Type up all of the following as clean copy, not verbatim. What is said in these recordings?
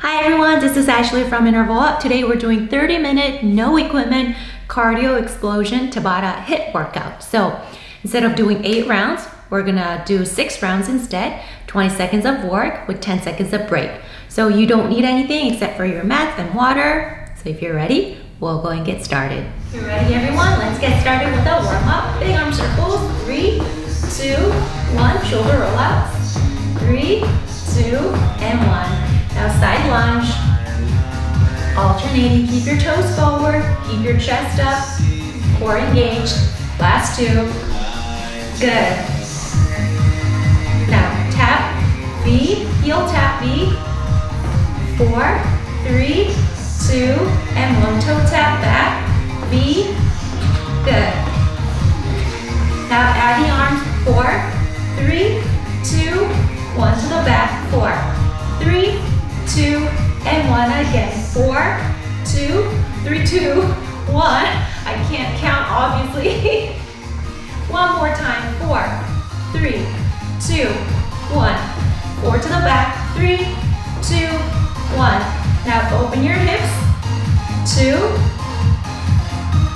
Hi everyone, this is Ashley from IntervalUp. Today we're doing 30-minute, no equipment, cardio explosion Tabata HIIT workout. So instead of doing 8 rounds, we're gonna do 6 rounds instead, 20 seconds of work with 10 seconds of break. So you don't need anything except for your mats and water. So if you're ready, we'll go and get started. If you're ready everyone, let's get started with a warm-up. Big arm circles, 3, 2, 1, shoulder rollouts, 3, 2, and 1. Now side lunge, alternating, keep your toes forward, keep your chest up, core engaged, last 2, good. Now tap V, heel tap V, 4, 3, 2, and 1, toe tap back, V, good. Now add the arms, 4, 3, 2, 1 to the back, 4, 3, 2, and 1 again. 4, 2, 3, 2, 1. I can't count, obviously. One more time. 4, 3, 2, 1. 4 to the back. 3, 2, 1. Now open your hips. 2,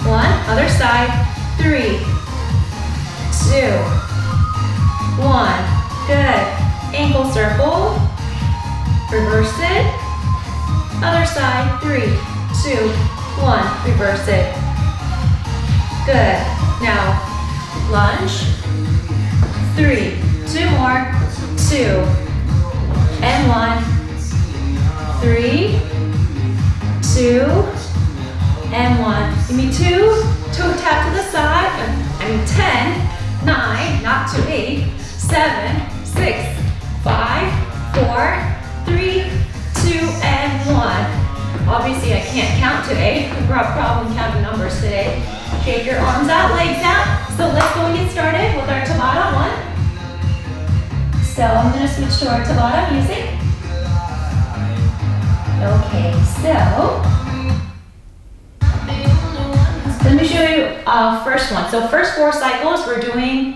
1. Other side. 3, 2, 1. Good. Ankle circle. Reverse it. Other side. 3, 2, 1. Reverse it. Good. Now lunge. 3, 2 more. 2 and 1. 3, 2 and 1. Give me 2. Toe tap to the side. 10, 9, not to 8. 7, 6, 5, 4. 3, 2, and 1. Obviously, I can't count to 8. We've got a problem counting numbers today. Shake your arms out, legs out. So let's go and get started with our Tabata 1. So I'm going to switch to our Tabata music. Okay, so let me show you first one. So first 4 cycles we're doing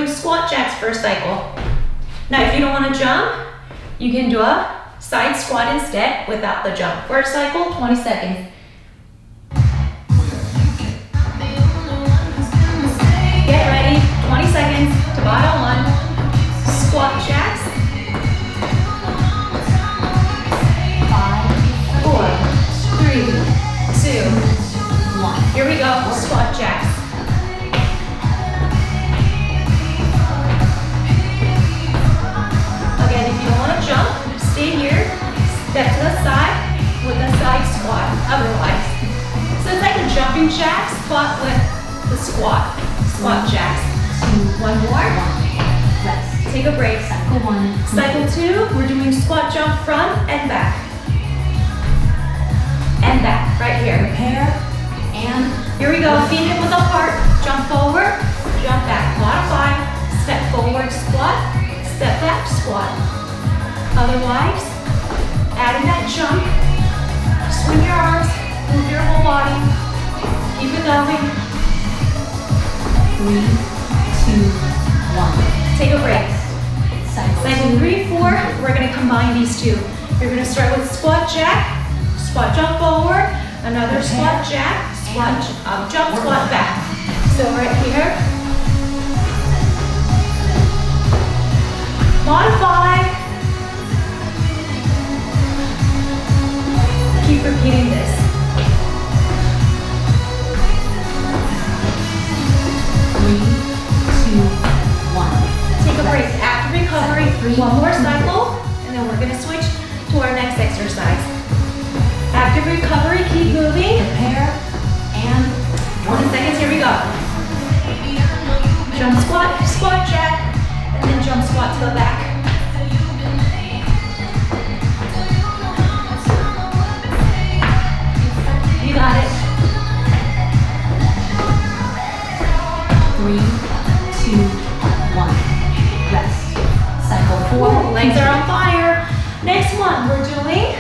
squat jacks first cycle. Now if you don't want to jump, you can do a side squat instead without the jump. First cycle, 20 seconds. Get ready, 20 seconds, Tabata 1, squat jacks. 5, 4, 3, 2, 1. Here we go, squat jacks. Jump, stay here, step to the side with a side squat, otherwise. So it's like a jumping jack squat with the squat jacks. 1 more, rest. Take a break. Cycle 1. Cycle 2, we're doing squat jump front and back. And back, right here. Prepare, and here we go, feet hip width apart, jump forward, jump back, modify, step forward, squat, step back, squat. Otherwise, add in that jump, swing your arms, move your whole body, keep it going. 3, 2, 1. Take a break. Cycle 3, 4, we're gonna combine these two. You're gonna start with squat jack, squat jump forward, another squat jack, squat jump, squat back. So right here, modify. Keep repeating this. 3, 2, 1. Take a break. After recovery, 1 more cycle, and then we're going to switch to our next exercise. After recovery, keep moving. Prepare, and 20 seconds. Here we go. Jump squat, squat jack, and then jump squat to the back. You got it. 3, 2, 1. Rest. Cycle 4. Legs are on fire. Next one, we're doing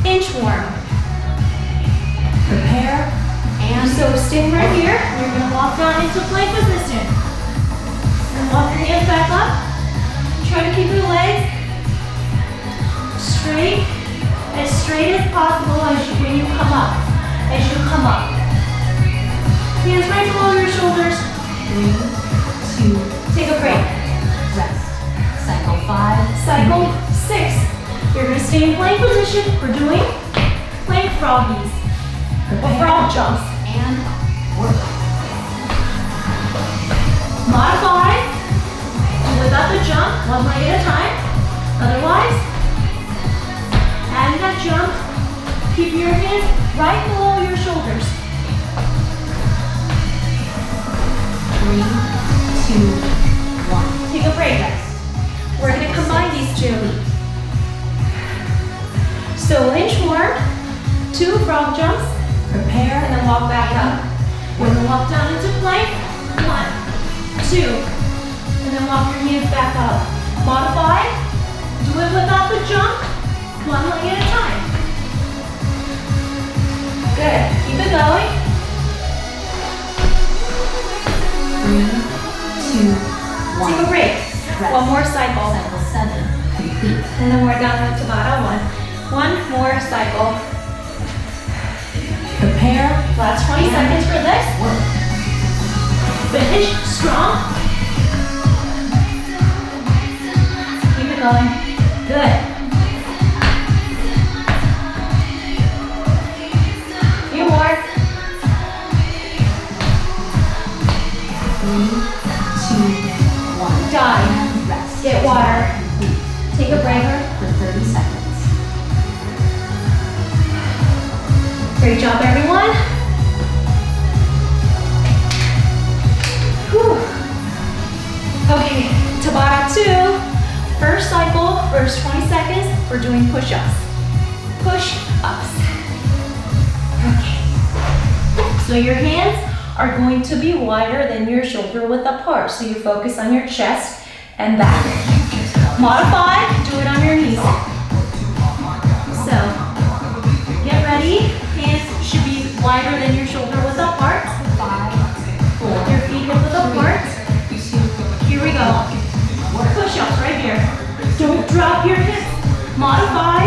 inchworm. Prepare, and so stay right here. You're going to walk down into plank position. And walk your hands back up. Try to keep your legs straight straight as possible when you come up. As you come up. Hands right below your shoulders. 3, 2, take a break. Rest. Cycle 5. Cycle 6. You're going to stay in plank position. We're doing plank froggies. Or frog jumps. And work. Modify. Without the jump, one leg at a time. Otherwise, add that jump. Keep your hands right below your shoulders. 3, 2, 1. Take a break. We're going to combine these two. So inchworm, 2 frog jumps, Prepare and then walk back up. We're going to walk down into plank. 1, 2, and then walk your hands back up. Modify. Do it without the jump. One leg at a time. Good. Keep it going. 3, 2, 1. Take a break. Rest. One more cycle. Cycle 7. Complete. And then we're down to Tabata. One more cycle. Prepare. Last 20 seconds for this. Work. Finish strong. Keep it going. Good. Few more. 3, 2, 1. Done. And rest. Get water. Take a break. For 30 seconds. Great job, everyone. Whew. Okay, Tabata 2. First cycle, first 20 seconds, we're doing push-ups. Push-ups. Okay. So your hands are going to be wider than your shoulder width apart. So you focus on your chest and back. Modify, do it on your knees. So, get ready. Hands should be wider than your shoulder width apart. 5, 4, Your feet hip width apart. 2, Here we go. Push-ups right here. Don't drop your hips. Modify.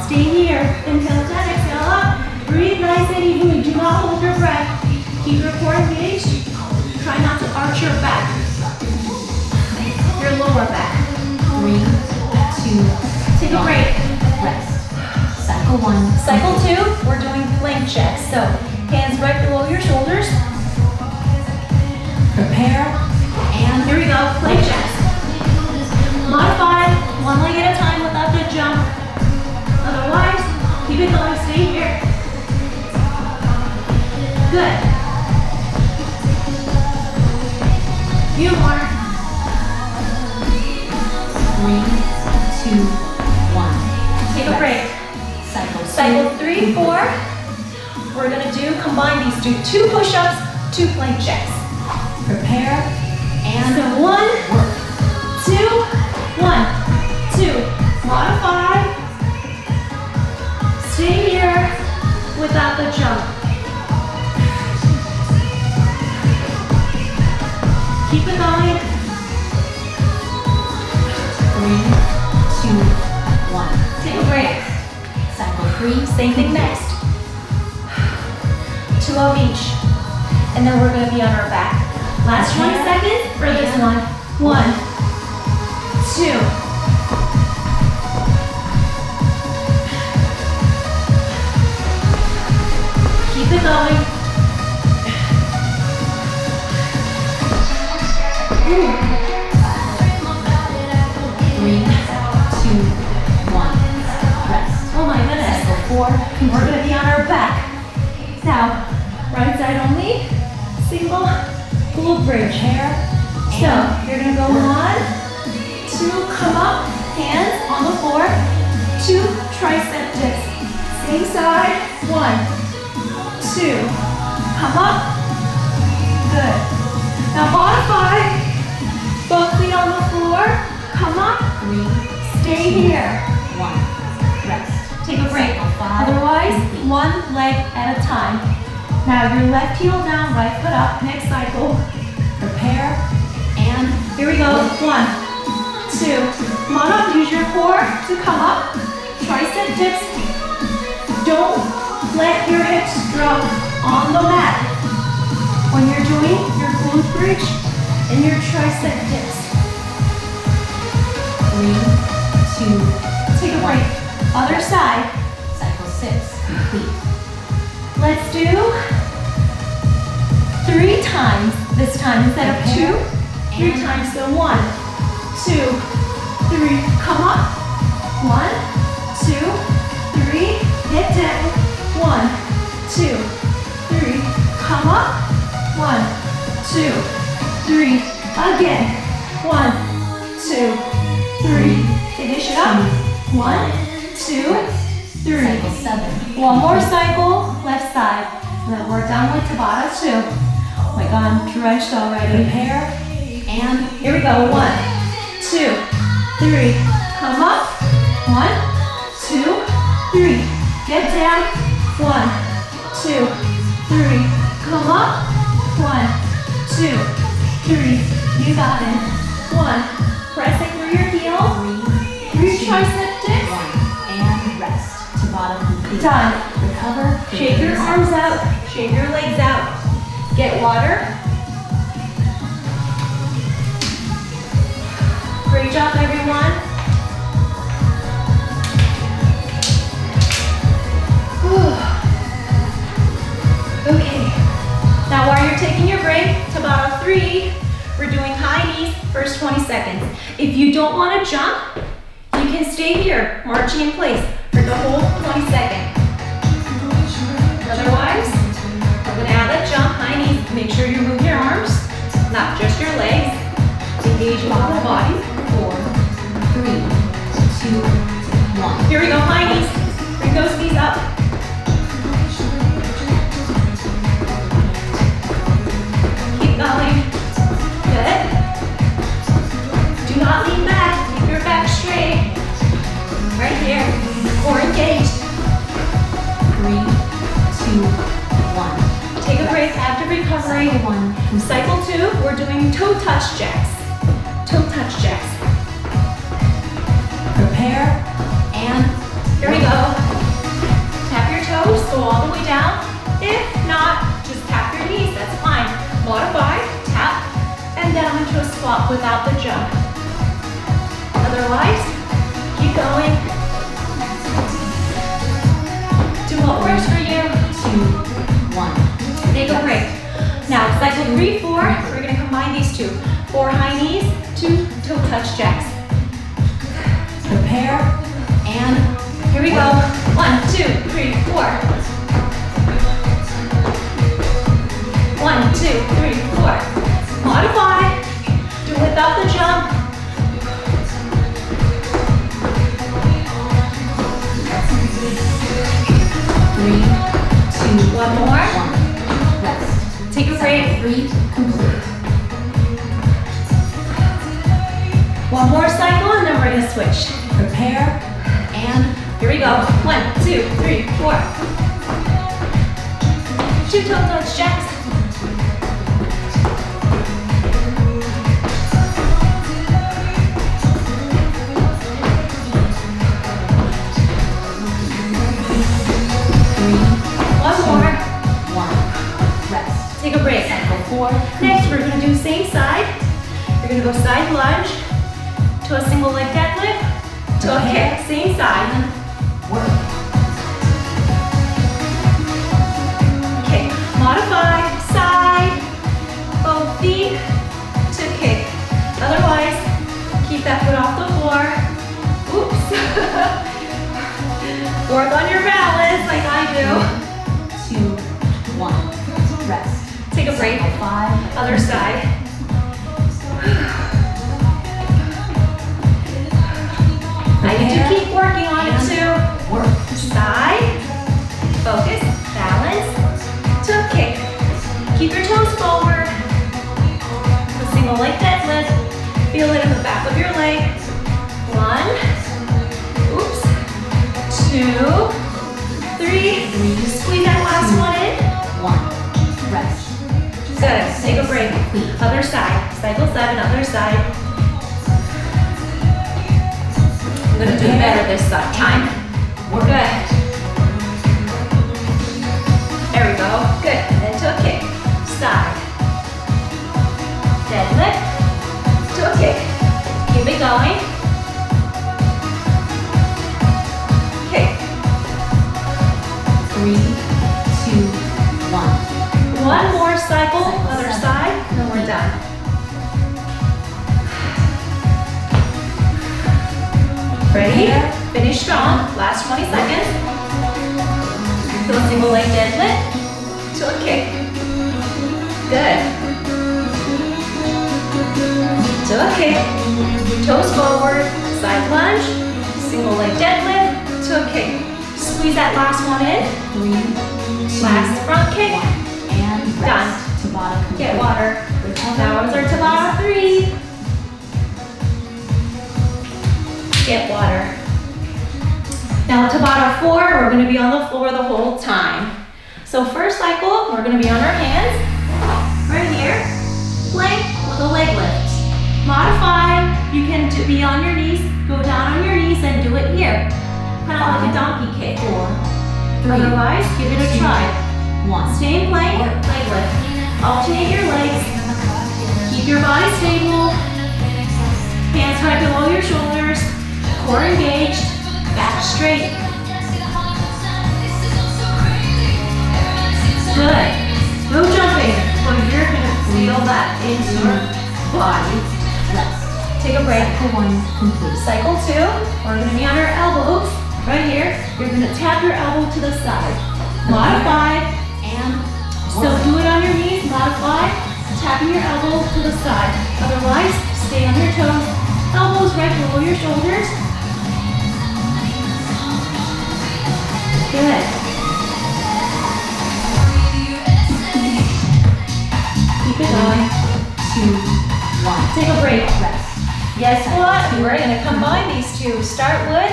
Stay here. Inhale down, exhale up. Breathe nice and evenly. Do not hold your breath. Keep your core engaged. Try not to arch your back. Your lower back. 3, 2, Take a break. Rest. Cycle 1. Cycle 2, we're doing plank checks. So hands right below your shoulders. Prepare. And here we go, plank checks. Modify, one leg at a time without the jump. Otherwise, keep it going, stay here. Good. Few more. 3, 2, 1. Take a break. Cycle 3, 4. We're gonna combine these two push-ups, 2 plank checks. Prepare. And So 1, work. 2, 1, 2. Modify. Stay here without the jump. Keep it going. 3, 2, 1. Take a break. Cycle 3. Same thing next. 2 of each. And then we're going to be on our back. Last 20 seconds for this one. 1, 2. Keep it going. Ooh. 3, 2, 1. Rest. Oh my goodness. Cycle 4. We're going to be on our back. Now, right side only. Single glute bridge. So, you're going to go 1, 2, come up, hands on the floor, 2 tricep dips. Same side, 1, 2, come up, good. Now modify, both feet on the floor, come up, 3, stay here. 1. Rest. Take a break. Cycle 5. Otherwise, one leg at a time. Now your left heel down, right foot up, next cycle. Prepare. And Here we go, 1, 2. Come on up, use your core to come up. tricep dips. Don't let your hips drop on the mat when you're doing your glute bridge and your tricep dips. 3, 2, Take a break. Other side. cycle 6, complete. Let's do 3 times this time instead of 2. 3 times. So 1, 2, 3. Come up. 1, 2, 3. Hip down. 1, 2, 3. Come up. 1, 2, 3. Again. 1, 2, 3. Finish it up. 1, 2, 3. Cycle 7. One more cycle, left side. And then we're done with Tabata too. Oh my God, I'm drenched already. Prepare and Here we go. 1, 2, 3. Come up. 1, 2, 3. Get down. 1, 2, 3. Come up. 1, 2, 3. You got it. 1. Pressing through your heel. 3 tricep dips. 1. And rest. Tabata complete. Done. Recover. Shake your arms out. Shake your legs out. Get water. Great job, everyone. Whew. Okay. Now while you're taking your break, Tabata 3, we're doing high knees, first 20 seconds. If you don't want to jump, you can stay here, marching in place for the whole 20 seconds. Otherwise, we're going to add that jump, high knees. Make sure you move your arms, not just your legs. Engage your whole body. 4, 3, 2, 1. Here we go, high knees. Bring those knees up. Keep going. Good. Do not lean back. Keep your back straight. Right here. Core engaged. 3, 2, 1. Take a break after recovery. Cycle 1. Cycle 2, we're doing toe touch jacks. Toe touch jacks. Prepare and Here we go. Tap your toes, go all the way down. If not, just tap your knees, that's fine. Modify, tap, and down into a squat without the jump. Otherwise, keep going. Do what works for you. 2, 1. Take a break. Now, cycle 3, 4, we're gonna combine these two. 4 high knees, 2 toe touch jacks. Prepare and Here we go. 1, 2, 3, 4. 1, 2, 3, 4. Modify. Do it without the jump. Three, 2, One more. 1. Rest. Take a break. Cycle 3 complete. One more cycle and then we're gonna switch. Prepare and Here we go. 1, 2, 3, 4. 2 toe touch jacks. One more. 1. Rest. Take a break. Cycle 4. Next, we're gonna do same side. You're gonna go side lunge to a single leg deadlift to a kick. Same side. Work. Okay, modify, side, both feet to kick. Otherwise, keep that foot off the floor. Oops. Work on your balance like I do. 2, 1. Rest. Take a break. Cycle 5. Other side. I need to keep working on it too. Work. Side, focus, balance, to kick. Keep your toes forward. A single leg deadlift. Feel it in the back of your leg. 1, oops, 2, 3. Squeeze that last one in. 1. Rest. Good. Take a break. Other side. Cycle 7, other side. I'm gonna do better this time. Work. Good. There we go. Good. And then to a kick. Side. Deadlift. To a kick. Keep it going. Kick. 3, 2, 1. One more cycle, other side, and then we're done. Ready? Finish strong. Last 20 seconds. Do a single leg deadlift to a kick. Good. To a kick. Toes forward. Side lunge. Single leg deadlift to a kick. Squeeze that last one in. 3, 2, Last front kick. 1. And rest. Done. Tabata complete. Get water. Recover. Now is our Tabata 3. Get water. Now Tabata 4, we're going to be on the floor the whole time. So first cycle, we're going to be on our hands, right here, plank with a leg lift. Modify, you can be on your knees, go down on your knees and do it here. Kind of like a donkey kick. 4, 3, Otherwise, give it a 2, try. 1. Stay in plank, leg lift. Alternate your legs. Keep your body stable. Hands right below your shoulders. Core engaged. Back straight. Good. No jumping, but you're going to feel that in your body. Rest. Take a break. Cycle 1 complete. Cycle 2, we're going to be on our elbows. Right here, you're going to tap your elbow to the side. Modify. And So do it on your knees, modify, tapping your elbow to the side. Otherwise, stay on your toes, elbows right below your shoulders. Good. Keep it going. 2, 1. Take a break. Rest. Guess what? We're going to combine these two. Start with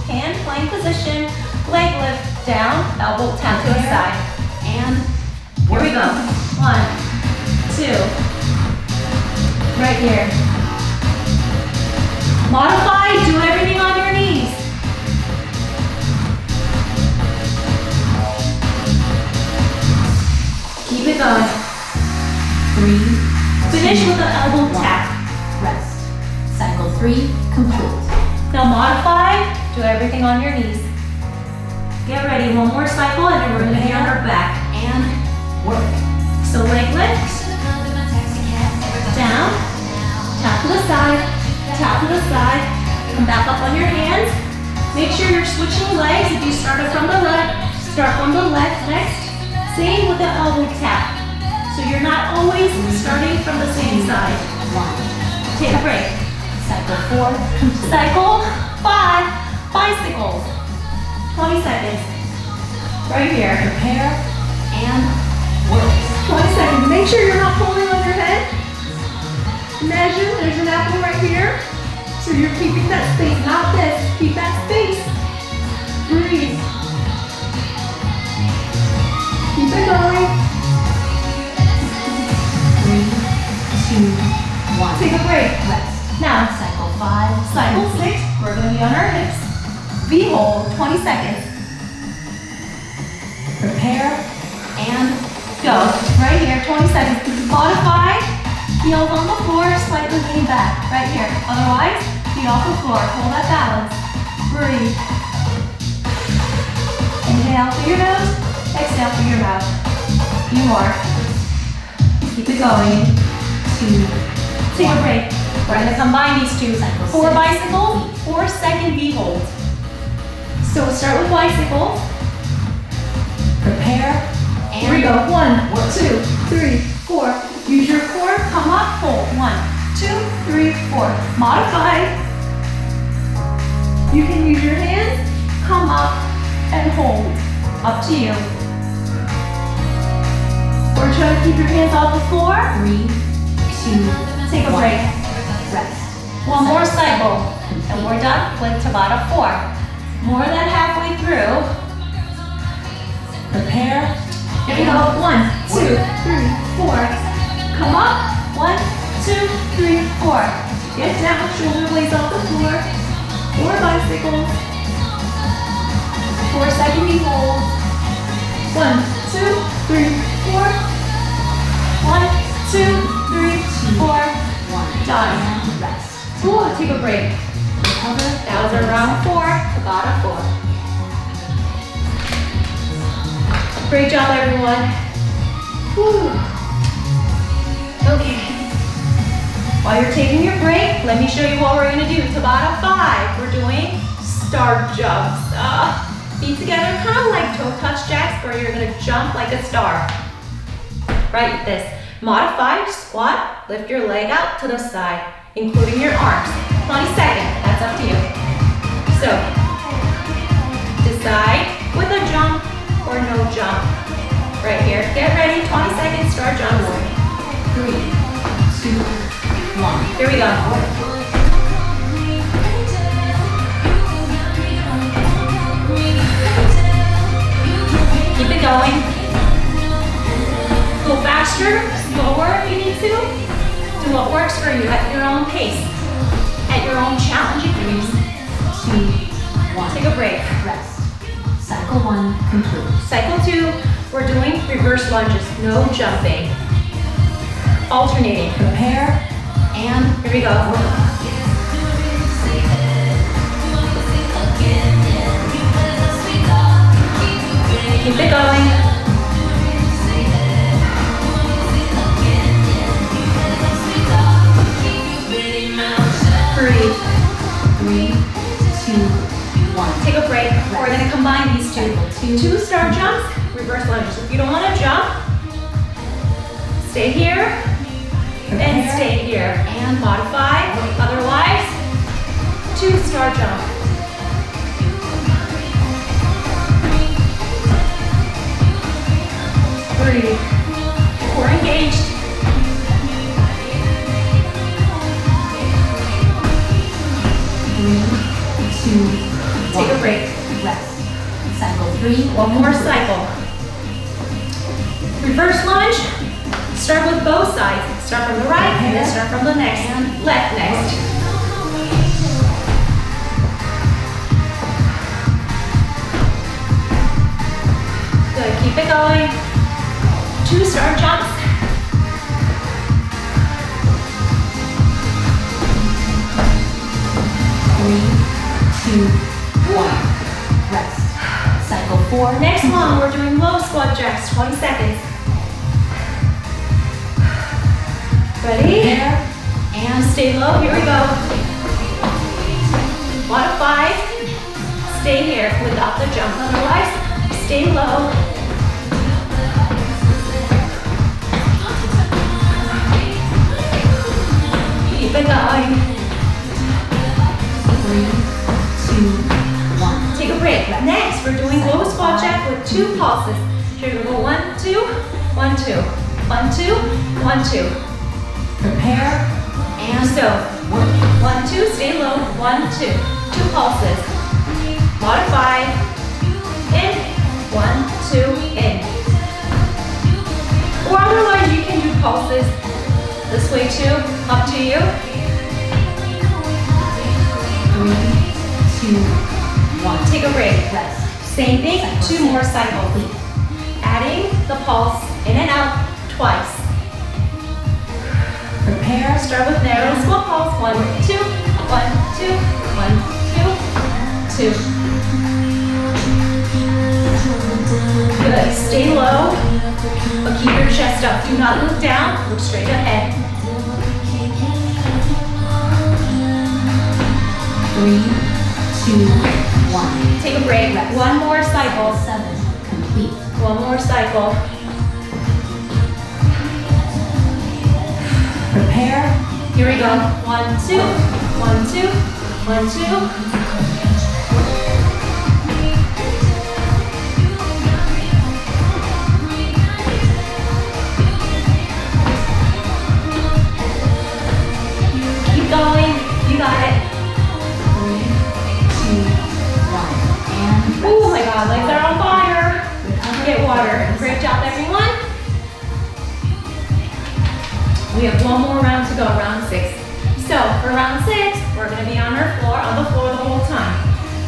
hand plank position, leg lift down, elbow tap to the side. And Here we go. 1, 2. Right here. Modify, do everything on your knees. Keep it going. 3. Finish with the elbow 1. tap. Rest. Cycle 3 complete. Now modify, do everything on your knees. Get ready, one more cycle and then we're going to be on our back. And work. So leg lift, down, tap to the side, come back up on your hands. Make sure you're switching legs. If you started from the right, start from the left next. Same with the elbow tap. So you're not always starting from the same side. 1. Take a break. Cycle 4 complete. Cycle 5, bicycles. 20 seconds. Right here. Prepare and work. 20 seconds. Make sure you're not pulling on your head. Measure, there's an apple right here. So you're keeping that space, not this. Keep that space. Breathe. Keep it going. 3, 2, 1. Take a break. Rest. Now, Cycle 5. cycle 6, we're going to be on our hips. V-hold, 20 seconds. Prepare and Go. Right here, 20 seconds. Modify. Heels on the floor, slightly lean back. Right here. Otherwise, feet off the floor. Hold that balance. Breathe. Inhale through your nose. Exhale through your mouth. Few more. Keep it going. 2. Take a break. We're going to combine these two. Cycle 4 6. bicycles, 4 second V-holds. So start with bicycle. Prepare and Here we go. 1, work. 2, 3, 4. Use your core. Come up. Hold. 1, 2, 3, 4. Modify. You can use your hands. Come up and hold. Up to you. Or try to keep your hands off the floor. 3, 2, Take a 1. break. Rest. One more cycle. And we're done with Tabata 4. More than halfway through. Prepare. Here we go. 1, 2, 3, 4. Come up. 1, 2, 3, 4. Get down. Shoulder blades off the floor. 4 bicycles. 4-second hold. 1, 2, 3, 4. 1, 2, 3, 4. 1. Done. And rest. Cool, take a break. Recover. That was our round 4, Tabata 4. Great job, everyone. Whew. Okay. While you're taking your break, let me show you what we're gonna do. Tabata 5, we're doing star jumps. Feet together, kind of like toe touch jacks, where you're gonna jump like a star. Right, this. Modified squat, lift your leg out to the side, including your arms. 20 seconds, that's up to you. So, decide with a jump or no jump. Right here, get ready, 20 seconds, start jump. 3, 2, 1. Here we go. Keep it going. Go faster, slower if you need to. Do what works for you at your own pace, at your own challenging pace. 2, 1. Take a break. Rest. Cycle 1 complete. Cycle 2, we're doing reverse lunges, no jumping. Alternating. Prepare and Here we go. Keep it going. Breathe. 3, 2, 1. Take a break. We're going to combine these two. 2 star jumps, reverse lunges. If you don't want to jump, stay here and stay here. And modify. Otherwise, 2 star jump. Breathe. Core engaged. 3, 2, 1. Take a break. Rest. Cycle 3. One more cycle. Reverse lunge. Start with both sides. Start from the right and then start from the next. And left next. Good. Keep it going. 2 star jumps. 3, 2, 1. Rest. Cycle 4. Next one, we're doing low squat jacks. 20 seconds. Ready? Prepare and Stay low. Here we go. Modify. Stay here without the jump. Otherwise, stay low. Keep it going. 3, 2, 1. Take a break. Next, we're doing low squat jack with 2 pulses. Here we go. 1, 2, 1, 2. 1, 2, 1, 2. Prepare and So, work. 1, 2, stay low. 1, 2. 2 pulses. Modify. In. 1, 2, in. Or otherwise, you can do pulses this way too. Up to you. 3, 2, 1. Take a break. Rest. Same thing, 2 more cycles. Adding the pulse in and out twice. Prepare. Start with narrow squat pulse. 1, 2, 1, 2, 1, 2, 2. Good. Stay low, but keep your chest up. Do not look down. Look straight ahead. 3, 2, 1. Take a break. 1 more cycle. 7 complete. 1 more cycle. Prepare. Here we go. 1, 2, 1, 2, 1, 2. Keep going. You got it. 3, 2, 1. And rest. Oh my God, legs are on fire. Recover. Get water. Great job, everyone. We have 1 more round to go, round 6. So for round 6, we're gonna be on the floor the whole time.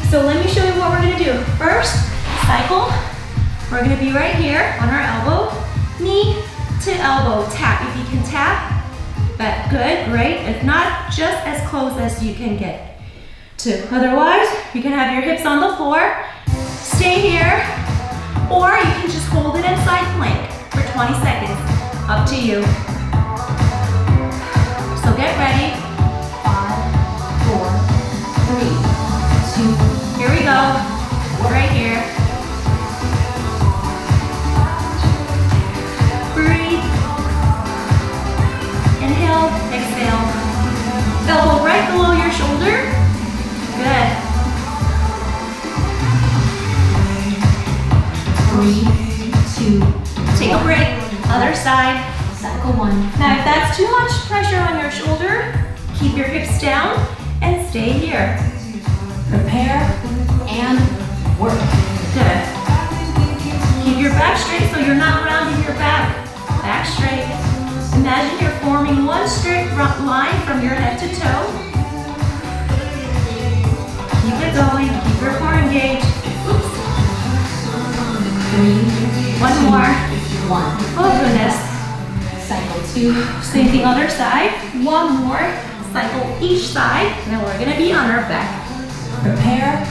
So let me show you what we're gonna do. First, cycle. We're gonna be right here on our elbow, knee to elbow, tap if you can tap. But good, great. If not, just as close as you can get to. Otherwise, you can have your hips on the floor, stay here, or you can just hold it in side plank for 20 seconds. Up to you. So get ready. 5, 4, 3, 2. Here we go. Right here. Breathe. Inhale, exhale. Elbow right below your shoulder. Good. 3, 2. Take a break. Other side. Cycle 1. Now if that's too much pressure on your shoulder, keep your hips down and stay here. Prepare and work. Good. Keep your back straight so you're not rounding your back. Back straight. Imagine you're forming one straight line from your head to toe. Keep it going. Keep your core engaged. 3, One more. 1. Oh goodness. Cycle 2. Same thing other side. One more. Cycle each side. Now we're gonna be on our back. Prepare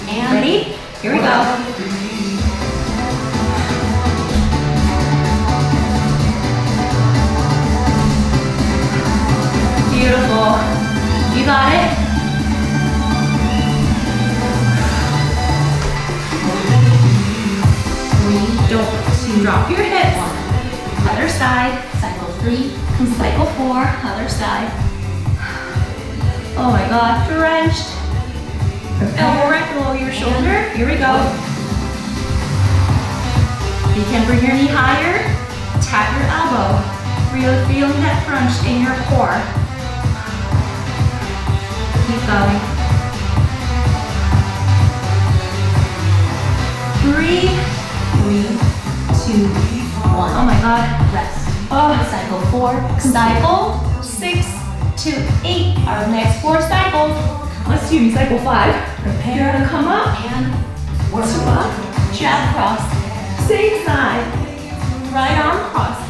and Ready? Here we go. Beautiful. You got it? Don't drop your hips. Other side. Cycle 3. Cycle 4. Other side. Oh my God, drenched. Elbow right below your shoulder. Here we go. You can bring your knee higher. Tap your elbow. Really feeling that crunch in your core. Keep going. Breathe. 3, 2, 1. Oh my God. Rest. Oh, Cycle 4. cycle 6 to 8. Our next 4 cycles. Excuse me, cycle 5. Prepare You're gonna come up, and work. two up, jab cross. Same side. Right arm cross.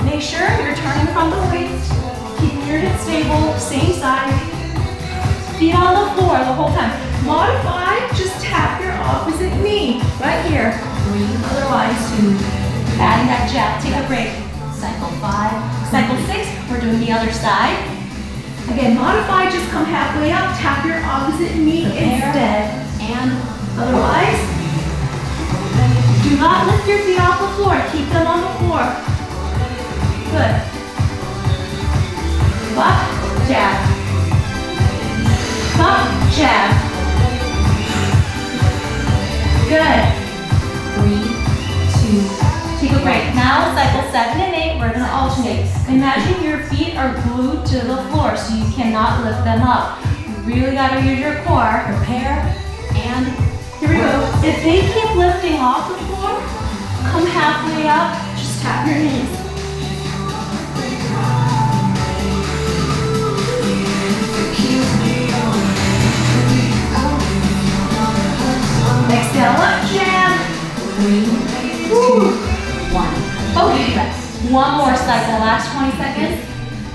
Make sure you're turning from the waist. Keeping your hips stable. Same side. Feet on the floor the whole time. Modify, just tap your opposite knee. Right here. 3, Otherwise, 2. adding that jab. Take a break. Cycle 5. Cycle 6, we're doing the other side. Again, modify, just come halfway up, tap your opposite knee instead. And Otherwise, do not lift your feet off the floor, keep them on the floor. Good. Up, jab. Up, jab. Good. 3, 2. Take a break. Now, cycle 7 and 8, we're gonna alternate. Imagine your feet are glued to the floor, so you cannot lift them up. You really gotta use your core. Prepare and Here we go. If they keep lifting off the floor, come halfway up, just tap your knees. Exhale up, jab. 3, 2, 1. Okay, Rest. one more cycle, last 20 seconds,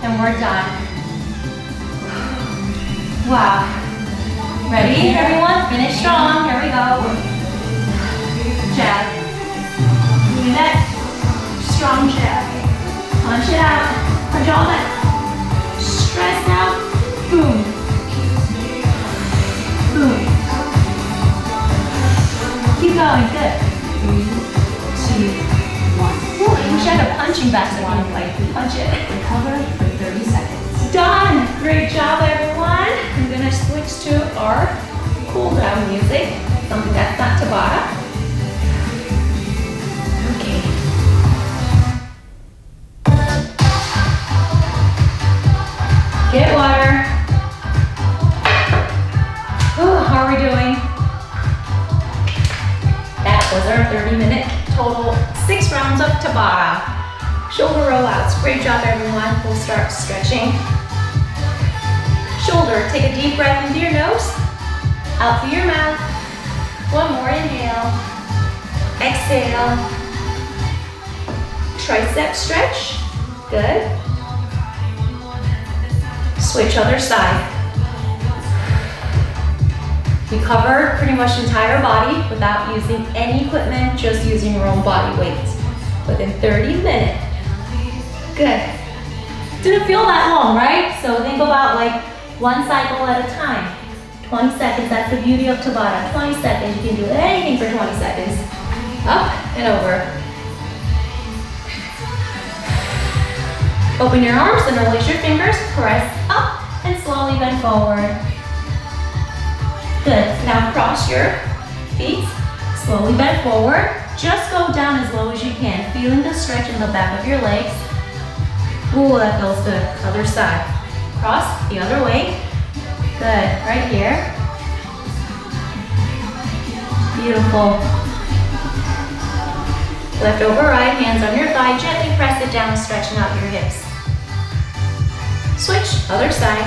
and we're done. Wow. Ready, everyone? Finish strong. Here we go. Jab. Moving that strong jab. Punch it out. Punch all that stress out. Boom. Boom. Keep going. Good. 3, 2, 1. Ooh, I wish I had a punching bag so I can like punch it. Recover for 30 seconds. Done! Great job, everyone. I'm gonna switch to our cool down music, something that's not Tabata. Okay. Get water. Ooh, how are we doing? That was our 30-minute total 6 rounds of Tabata. Shoulder rollouts. Great job, everyone. We'll start stretching. Shoulder. Take a deep breath into your nose, out through your mouth. One more, inhale. Exhale. Tricep stretch. Good. Switch other side. You cover pretty much the entire body without using any equipment, just using your own body weight within 30 minutes. Good. Didn't feel that long, right? So think about like one cycle at a time. 20 seconds, that's the beauty of Tabata. 20 seconds, you can do anything for 20 seconds. Up and over. Open your arms and release your fingers. Press up and slowly bend forward. Good. Now cross your feet. Slowly bend forward. Just go down as low as you can. Feeling the stretch in the back of your legs. Ooh, that feels good. Other side. Cross the other way. Good. Right here. Beautiful. Left over right, hands on your thigh. Gently press it down, stretching out your hips. Switch, other side.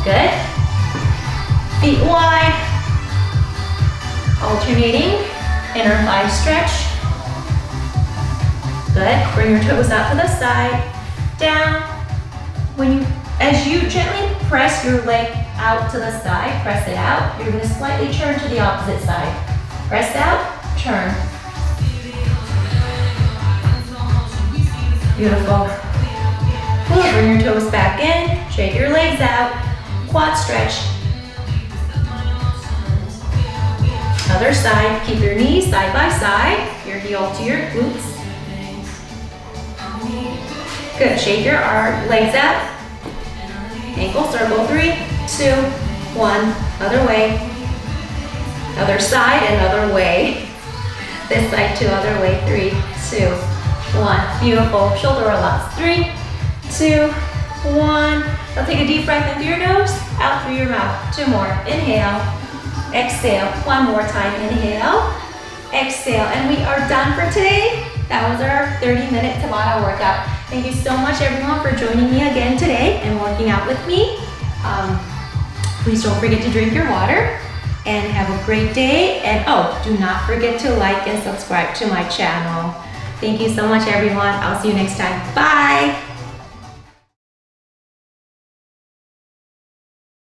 Good. Feet wide. Alternating. Inner thigh stretch. Good. Bring your toes out to the side. Down. As you gently press your leg out to the side, press it out, you're going to slightly turn to the opposite side. Press out, turn. Beautiful. Good. Bring your toes back in, shake your legs out, quad stretch. Other side, keep your knees side by side, your heel to your glutes. Good, shake your legs out. Ankle circle, 3, 2, 1, other way. Other side and other way. This side too, other way, 3, 2, 1. Beautiful, shoulder roll-ups, 3, 2, 1. Now take a deep breath in through your nose, out through your mouth. 2 more, inhale, exhale. 1 more time, inhale, exhale. And we are done for today. That was our 30-minute Tabata workout. Thank you so much everyone for joining me again today and working out with me. Please don't forget to drink your water and have a great day. And oh, do not forget to like and subscribe to my channel. Thank you so much everyone. I'll see you next time. Bye.